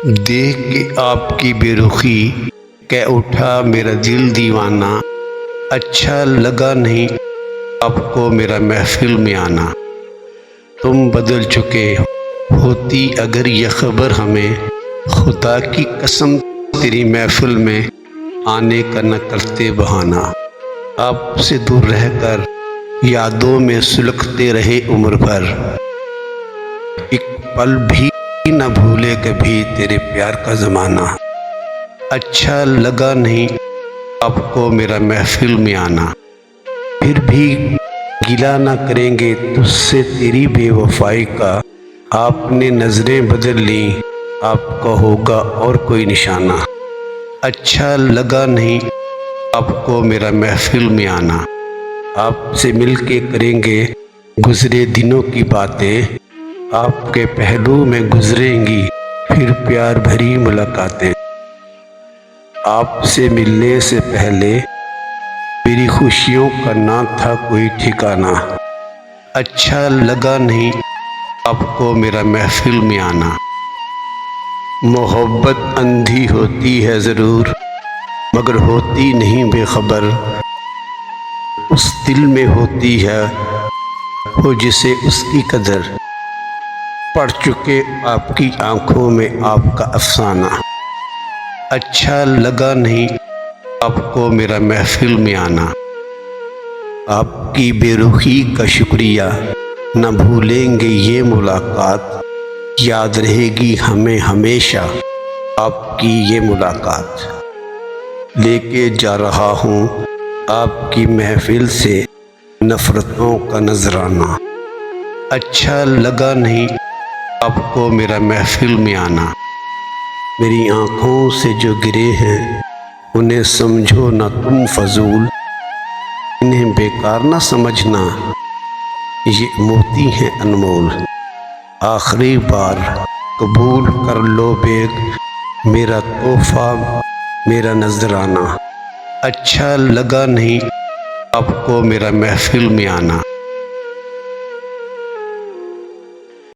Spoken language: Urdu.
دیکھ کے آپ کی بے رخی کہہ اٹھا میرا دل دیوانہ، اچھا لگا نہیں آپ کو میرا محفل میں آنا۔ تم بدل چکے ہوتی اگر یہ خبر ہمیں، خدا کی قسم تیری محفل میں آنے کا نہ کرتے بہانہ۔ آپ سے دور رہ کر یادوں میں سلگتے رہے عمر بھر، ایک پل بھی نہ بھولے کبھی تیرے پیار کا زمانہ۔ اچھا لگا نہیں آپ کو میرا محفل میں آنا، پھر بھی گلہ نہ کریں گے تجھ سے تیری بے وفائی کا۔ آپ نے نظریں بدل لیں، آپ کا ہوگا اور کوئی نشانہ۔ اچھا لگا نہیں آپ کو میرا محفل میں آنا، آپ سے مل کے کریں گے گزرے دنوں کی باتیں۔ آپ کے پہلو میں گزریں گی پھر پیار بھری ملاقاتیں۔ آپ سے ملنے سے پہلے میری خوشیوں کا نہ تھا کوئی ٹھکانہ۔ اچھا لگا نہیں آپ کو میرا محفل میں آنا۔ محبت اندھی ہوتی ہے ضرور مگر ہوتی نہیں بے خبر، اس دل میں ہوتی ہے ہو جسے اس کی قدر۔ پڑھ چکے آپ کی آنکھوں میں آپ کا افسانہ۔ اچھا لگا نہیں آپ کو میرا محفل میں آنا۔ آپ کی بے رخی کا شکریہ، نہ بھولیں گے یہ ملاقات، یاد رہے گی ہمیں ہمیشہ آپ کی یہ ملاقات۔ لے کے جا رہا ہوں آپ کی محفل سے نفرتوں کا نذرانہ۔ اچھا لگا نہیں آپ کو میرا محفل میں آنا۔ میری آنکھوں سے جو گرے ہیں انہیں سمجھو نہ تم فضول، انہیں بیکار نہ سمجھنا یہ موتی ہیں انمول۔ آخری بار قبول کر لو بیگ میرا تحفہ میرا نذرانہ۔ اچھا لگا نہیں آپ کو میرا محفل میں آنا۔